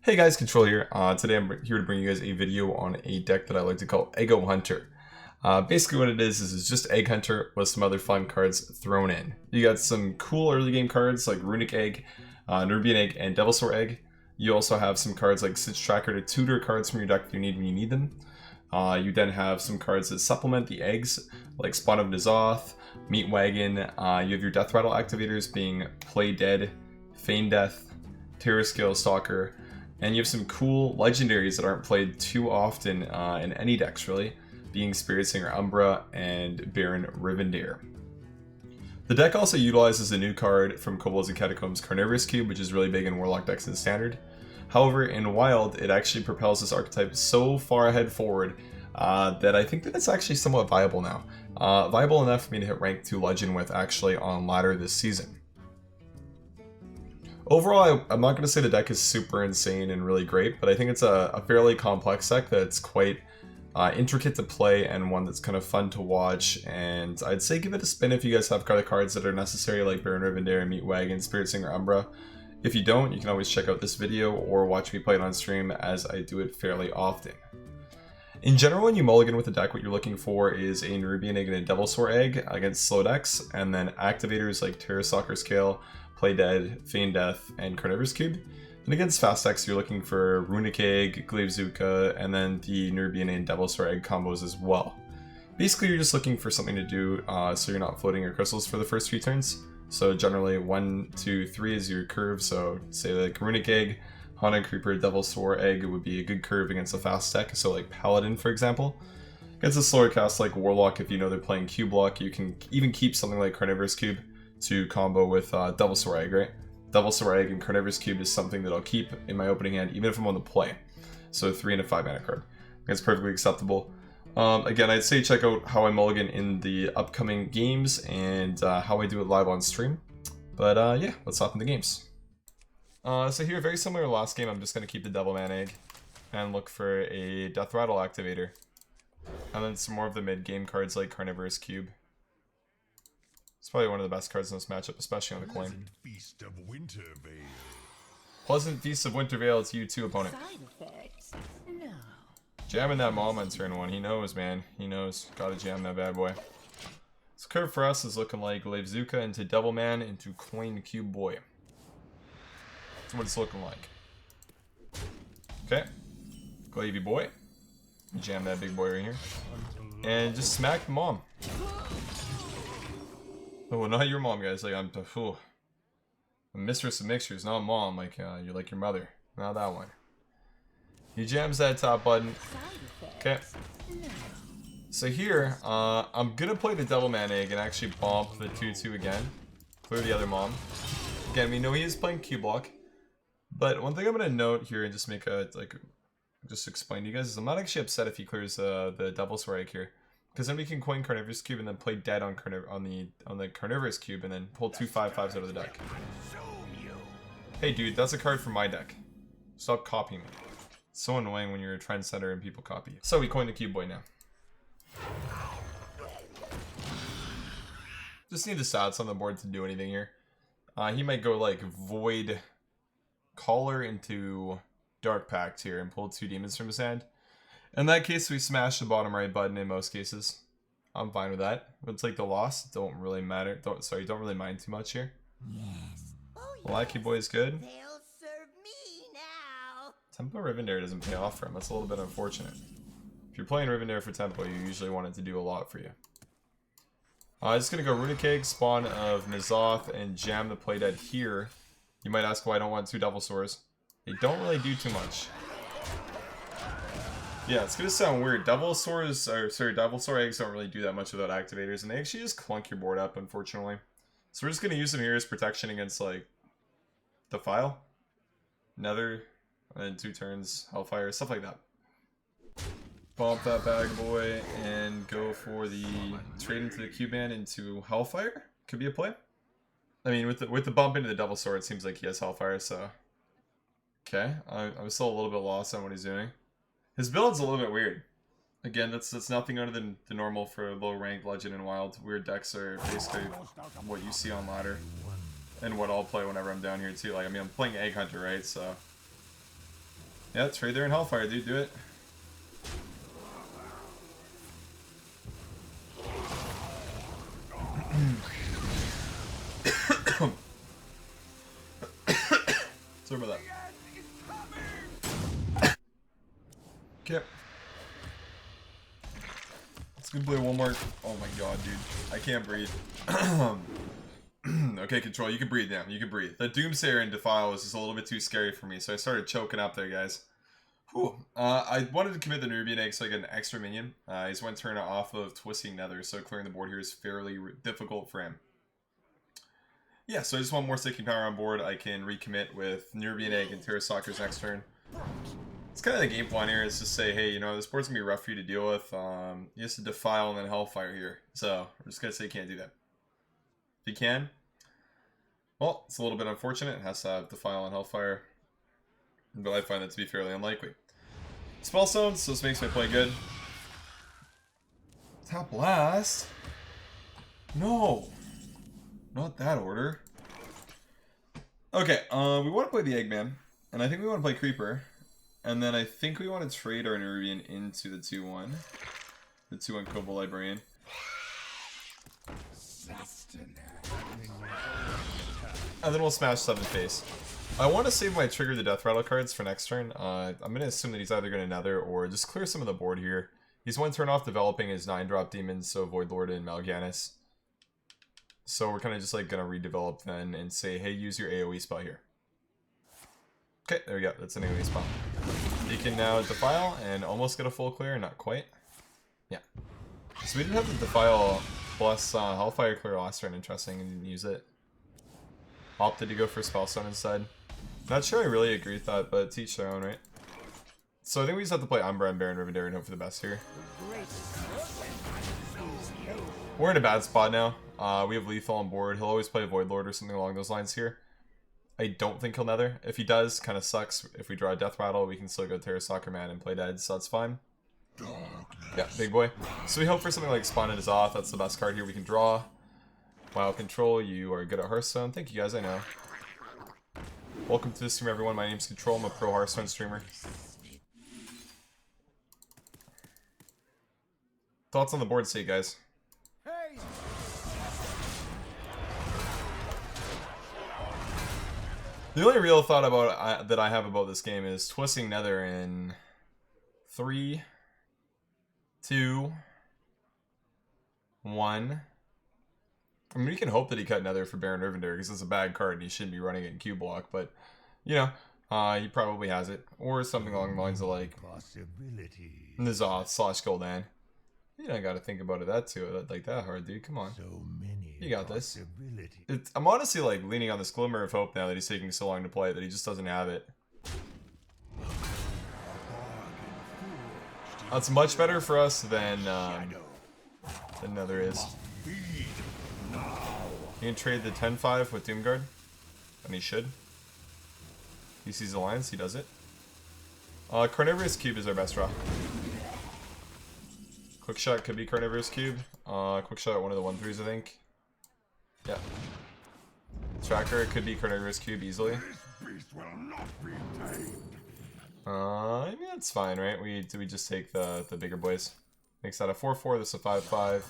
Hey guys, Control here. Today I'm here to bring you guys a video on a deck that I like to call Eggo Hunter. Basically what it is it's just Egg Hunter with some other fun cards thrown in. You got some cool early game cards like Runic Egg, Nerubian Egg, and Devilsaur Egg. You also have some cards like Stitch Tracker to tutor cards from your deck if you need when you need them. You then have some cards that supplement the eggs, like Spawn of N'Zoth, Meat Wagon. You have your Death Rattle activators being Play Dead, Feign Death, Terrorscale Stalker, and you have some cool legendaries that aren't played too often in any decks, really, being Spiritsinger Umbra and Baron Rivendare. The deck also utilizes a new card from Kobolds and Catacombs, Carnivorous Cube, which is really big in Warlock decks in Standard. However, in Wild, it actually propels this archetype so far ahead forward that I think that it's actually somewhat viable now. Viable enough for me to hit rank 2 Legend with actually on ladder this season. Overall, I'm not going to say the deck is super insane and really great, but I think it's a fairly complex deck that's quite intricate to play and one that's kind of fun to watch, and I'd say give it a spin if you guys have the cards that are necessary like Baron Rivendare, Meat Wagon, Spiritsinger Umbra. If you don't, you can always check out this video or watch me play it on stream as I do it fairly often. In general, when you mulligan with a deck, what you're looking for is a Nerubian Egg and a Devilsaur Egg against slow decks, and then activators like Terrorscale, Play Dead, Feign Death, and Carnivorous Cube. And against fast decks, you're looking for Runic Egg, Glaivezooka, and then the Nerubian and Devilsaur Egg combos as well. Basically, you're just looking for something to do so you're not floating your crystals for the first few turns. So generally, 1, 2, 3 is your curve, so say like Runic Egg, Haunted Creeper, Devilsaur Egg would be a good curve against a fast deck, so like Paladin, for example. Against a slower cast like Warlock, if you know they're playing Cube Block, you can even keep something like Carnivorous Cube to combo with Devilsaur Egg, right? Devilsaur Egg and Carnivorous Cube is something that I'll keep in my opening hand, even if I'm on the play. So 3 and a 5 mana card. It's perfectly acceptable. Again, I'd say check out how I mulligan in the upcoming games and how I do it live on stream. But yeah, let's hop into games. So here, very similar to last game, I'm just going to keep the Devilman Egg and look for a Death Rattle activator. And then some more of the mid-game cards like Carnivorous Cube. It's probably one of the best cards in this matchup, especially on the coin. Pleasant Feast of Winter Veil to you too, opponent. No. Jamming that mom on turn 1. He knows, man. He knows. Gotta jam that bad boy. This curve for us is looking like Glaivezooka into Devilman into Coin Cube Boy. That's what it's looking like. Okay. Glavey boy. Jam that big boy right here. And just smack the mom. Oh, not your mom, guys. Like, I'm a mistress of mixtures, not mom. Like, you're like your mother. Not that one. He jams that top button. Okay. So here, I'm gonna play the Devilman Egg and actually bump the 2/2 again. Clear the other mom. Again, we know he is playing Cube Block. But one thing I'm gonna note here and just make a, just explain to you guys is I'm not actually upset if he clears the Devilsaur Egg here. Because then we can coin Carnivorous Cube and then play dead on the Carnivorous Cube and then pull 2 5/5s out of the deck. Hey dude, that's a card from my deck. Stop copying me. It's so annoying when you're a trendsetter and people copy you. So we coin the Cube Boy now. Just need the stats on the board to do anything here. He might go like Void Caller into Dark Pact here and pull 2 demons from his hand. In that case, we smash the bottom right button in most cases. I'm fine with that. It's like the loss. Don't really matter. Don't really mind too much here. Yes. Oh, Lucky Boy is good. they'll serve me now. Tempo Rivendare doesn't pay off for him. That's a little bit unfortunate. If you're playing Rivendare for Tempo, you usually want it to do a lot for you. I'm just going to go Runic Egg, Spawn of N'Zoth, and jam the Play Dead here. You might ask why I don't want 2 Devilsaurs. They don't really do too much. Yeah, it's gonna sound weird. Devilsaur Eggs don't really do that much without activators, and they actually just clunk your board up, unfortunately. So we're just gonna use them here as protection against, like, Defile, Nether, and then 2 turns, Hellfire, stuff like that. Bump that bag boy, and go for the trade into the Cube Man into Hellfire. Could be a play. I mean, with the bump into the Devilsaur, it seems like he has Hellfire, so... Okay, I'm still a little bit lost on what he's doing. His build's a little bit weird. Again, that's nothing other than the normal for low-ranked Legend and Wild. Weird decks are basically what you see on ladder. And what I'll play whenever I'm down here too. Like, I mean, I'm playing Egg Hunter, right? So Yeah, trade there in Hellfire, dude. Do it. Sorry about that. Okay. Let's go play one more. Oh my god, dude. I can't breathe. Okay, Control, you can breathe now. You can breathe. The Doomsayer and Defile was just a little bit too scary for me, so I started choking up there, guys. Whew. I wanted to commit the Nerubian Egg so I get an extra minion. He's one turn off of Twisting Nether, so clearing the board here is fairly difficult for him. Yeah, so I just want more sticking power on board. I can recommit with Nerubian Egg and Terrorscale's next turn. It's kind of the game plan here, is to say, hey, you know, this board's going to be rough for you to deal with. You have to Defile and then Hellfire here. So, we're just going to say you can't do that. If you can, well, it's a little bit unfortunate. It has to have Defile and Hellfire. But I find that to be fairly unlikely. Spellstones, so this makes my play good. Tap Blast? No! Not that order. Okay, we want to play the Eggman. And I think we want to play Creeper. And then I think we want to trade our Nerubian into the 2-1. The 2-1 Kobold Librarian. And then we'll smash 7 face. I want to save my Trigger the Death Rattle cards for next turn. I'm going to assume that he's either going to Nether or just clear some of the board here. He's one turn off developing his 9-drop demons, so Voidlord and Mal'Ganis. So we're kind of just like going to redevelop then and say, hey, use your AoE spell here. Okay, there we go. That's an AoE spell. You can now Defile and almost get a full clear. Not quite. Yeah. So we did have the Defile plus Hellfire clear last turn. Interesting, and didn't use it. Opted to go for Spellstone instead. Not sure I really agree with that, but teach their own, right? So I think we just have to play Umbra and Baron Rivendare and hope for the best here. We're in a bad spot now. We have Lethal on board. He'll always play Voidlord or something along those lines here. I don't think he'll Nether. If he does, kind of sucks. If we draw a Death Rattle, we can still go Terrorscale Man and play dead, so that's fine. Yeah, big boy. So we hope for something like Spawn and Azoth. That's the best card here we can draw. Wow, Control, you are good at Hearthstone. Thank you guys, I know. Welcome to the stream, everyone. My name's Control. I'm a pro Hearthstone streamer. Thoughts on the board state, guys? The only real thought about that I have about this game is Twisting Nether in 3, 2, 1. I mean, we can hope that he cut Nether for Baron Rivendare because it's a bad card and he shouldn't be running it in Q block, but you know, he probably has it, or something along the lines of like N'Zoth / Gul'dan. You don't got to think about it like that hard, dude. Come on. You got this. I'm honestly like leaning on this glimmer of hope now that he's taking so long to play that he just doesn't have it. That's much better for us than Nether is. You can trade the 10-5 with Doomguard, and he should. He sees Alliance, he does it. Carnivorous Cube is our best draw. Quickshot could be Carnivorous Cube. Quickshot, one of the 1/3s, I think. Yeah. Tracker could be Carnivorous Cube easily. I mean, that's fine, right? We just take the bigger boys. Makes that a 4/4, this a 5/5.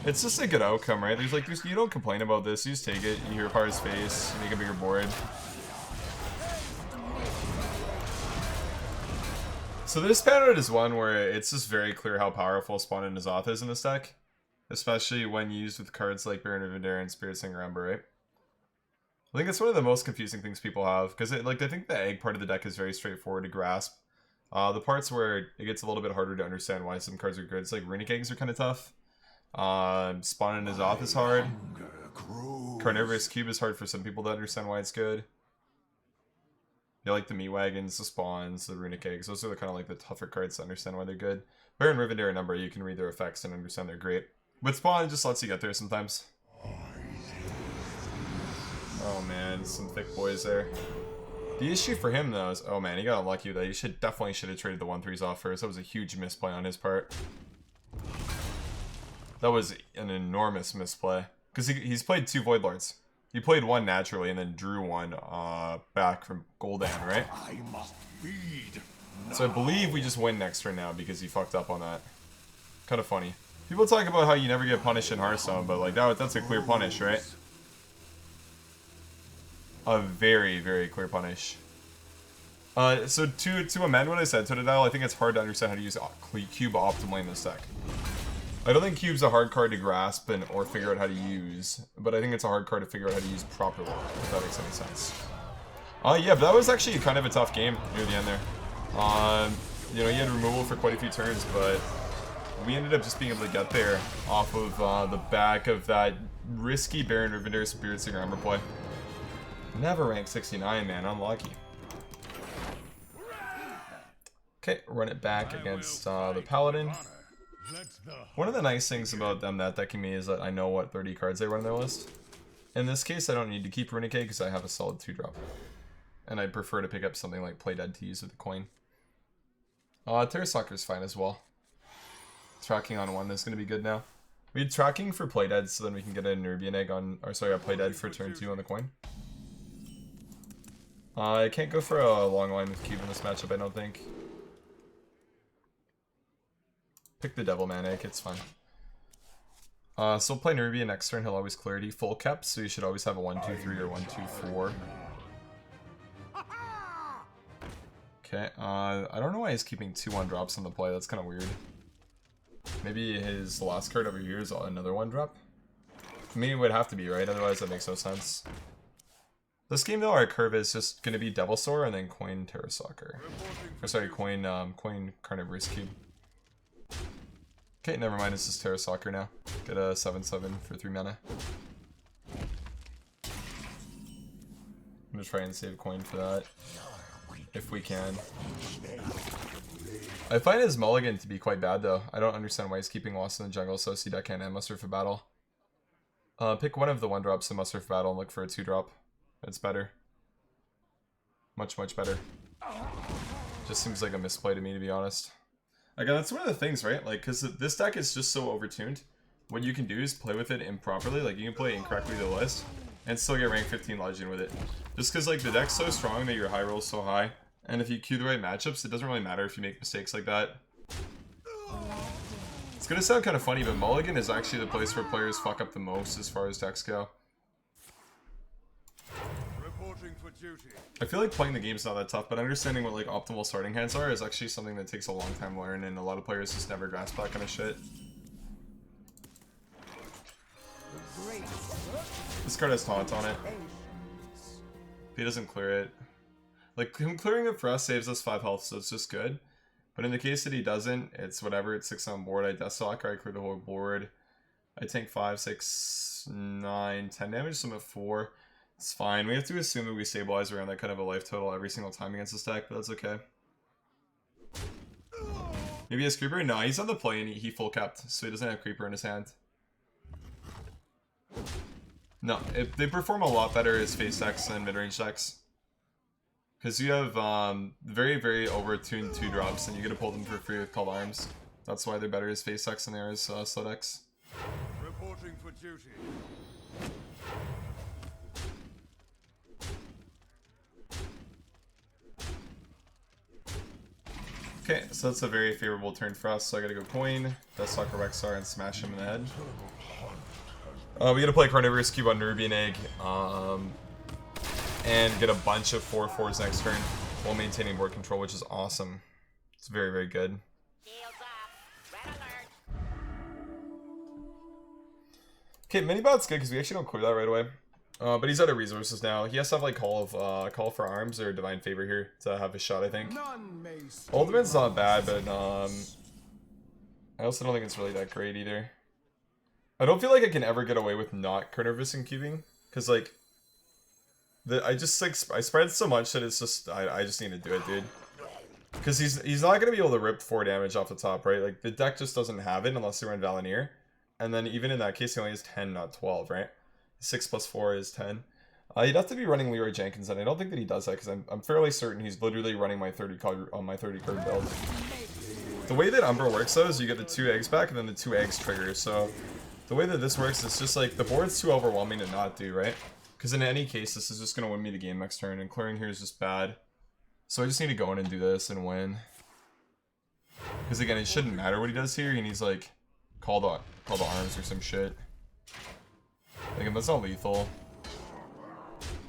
It's just a good outcome, right? You don't complain about this, you just take it, you hear apart his face, you make a bigger board. So this pan out is one where it's just very clear how powerful Spawn and N'Zoth is in this deck. Especially when used with cards like Baron Rivendare and Spiritsinger Umbra, right? I think it's one of the most confusing things people have, because I think the egg part of the deck is very straightforward to grasp. The parts where it gets a little bit harder to understand why some cards are good, it's like Runic Eggs are kind of tough. Spawn and N'Zoth is hard. Carnivorous Cube is hard for some people to understand why it's good. You like the meat wagons, the spawns, the Runic Eggs. Those are kind of like the tougher cards to understand why they're good. Baron Rivendare and Umbra, you can read their effects and understand they're great. But Spawn just lets you get there sometimes. Oh man, some thick boys there. The issue for him though is, oh man, he got unlucky with that. He definitely should have traded the 1/3s off first. That was a huge misplay on his part. That was an enormous misplay. Because he's played 2 Voidlords. He played one naturally and then drew one back from Gul'dan, right? I must feed. So I believe we just win next turn now because he fucked up on that. Kind of funny. People talk about how you never get punished in Hearthstone, but like that's a clear punish, right? A very, very clear punish. So to amend what I said to the dial, I think it's hard to understand how to use Cube optimally in this deck. I don't think Cube's a hard card to grasp or figure out how to use, but I think it's a hard card to figure out how to use properly, if that makes any sense. Yeah, but that was actually kind of a tough game near the end there. You know, he had removal for quite a few turns, but we ended up just being able to get there off of the back of that risky Baron Rivendare Spiritsinger Umbra play. Never ranked 69, man. Unlucky. Okay, run it back against the Paladin. One of the nice things about them that decking me is that I know what 30 cards they run in their list. In this case, I don't need to keep Runic Egg because I have a solid 2-drop. And I'd prefer to pick up something like Play Dead to use with the coin. Terrorscale is fine as well. Tracking on 1 is going to be good now. We had tracking for Play Dead so then we can get a Nerubian Egg on, or sorry, a Play Dead for turn 2 on the coin. I can't go for a long line with Cube in this matchup, I don't think. Pick the Devil Man Egg, it's fine. So we'll play Nerubian next turn, he'll always clarity full kept, so you should always have a 1-2-3 or 1-2-4. Okay, I don't know why he's keeping 2 1-drops on the play, that's kind of weird. Maybe his last card over here is another 1-drop? I mean, it would have to be, right? Otherwise that makes no sense. This game though, our curve is just going to be Devilsaur and then coin Terrorscale. Or sorry, coin Carnivorous Cube. Okay, never mind, it's just Terrorscale now. Get a 7/7 for 3 mana. I'm gonna try and save coin for that. If we can. I find his Mulligan to be quite bad though. I don't understand why he's keeping Lost in the Jungle, so see deckhand and Muster for Battle. Pick one of the 1-drops in Muster for Battle and look for a 2-drop. It's better. Much, much better. Just seems like a misplay to me, to be honest. Again, that's one of the things, right? Like, because this deck is just so overtuned. What you can do is play with it improperly. Like, you can play incorrectly the list and still get rank 15 Legend with it. Just because, like, the deck's so strong that your high roll's so high. And if you queue the right matchups, it doesn't really matter if you make mistakes like that. It's gonna sound kind of funny, but Mulligan is actually the place where players fuck up the most as far as decks go. I feel like playing the game's not that tough, but understanding what like optimal starting hands are is actually something that takes a long time to learn, and a lot of players just never grasp that kind of shit. This card has taunt on it. If he doesn't clear it. Like, him clearing it for us saves us 5 health, so it's just good. But in the case that he doesn't, it's whatever, it's 6 on board, I Deathstalker, I clear the whole board. I tank 5, 6, 9, 10 damage, so I'm at 4. It's fine. We have to assume that we stabilize around that kind of a life total every single time against this deck, but that's okay. Maybe he has Creeper? No, he's on the play and he full capped, so he doesn't have Creeper in his hand. No, they perform a lot better as face decks than mid-range decks. Because you have very, very overtuned 2-drops and you get to pull them for free with Called Arms. That's why they're better as face decks than they are as slow decks. Reporting for duty. Okay, so that's a very favorable turn for us, so I gotta go coin, Deathstalker Rexxar, and smash him in the head. We gotta play Carnivorous Cube on Nerubian Egg, and get a bunch of 4/4s next turn while maintaining board control, which is awesome. It's very, very good. Okay, Minibot's good because we actually don't clear that right away. But he's out of resources now. He has to have like Call for Arms or Divine Favor here to have a shot, I think. Ultimate's not bad, but I also don't think it's really that great either. I don't feel like I can ever get away with not Carnivorous and cubing, because like I spread so much that it's just I just need to do it, dude. Because he's not gonna be able to rip 4 damage off the top, right? Like the deck just doesn't have it unless you run Valenier, and then even in that case he only has 10, not 12, right? 6 plus 4 is 10. He'd have to be running Leroy Jenkins, and I don't think that he does that because I'm fairly certain he's literally running my 30 card on my 30 card build. The way that Umbra works though is you get the 2 eggs back and then the 2 eggs trigger. So the way that this works is just like the board's too overwhelming to not do, right? Because in any case, this is just going to win me the game next turn, and clearing here is just bad. So I just need to go in and do this and win. Because again, it shouldn't matter what he does here. He needs like call the arms or some shit. Like, that's not lethal.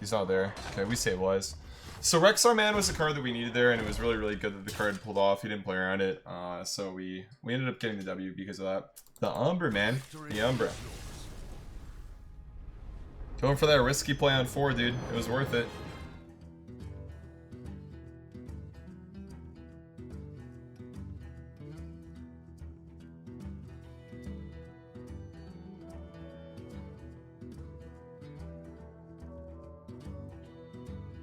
He's not there. Okay, we stabilize. So Rexxar Man was the card that we needed there, and it was really, really good that the card pulled off. He didn't play around it, so we ended up getting the W because of that. The Umbra, man. The Umbra. Going for that risky play on 4, dude. It was worth it.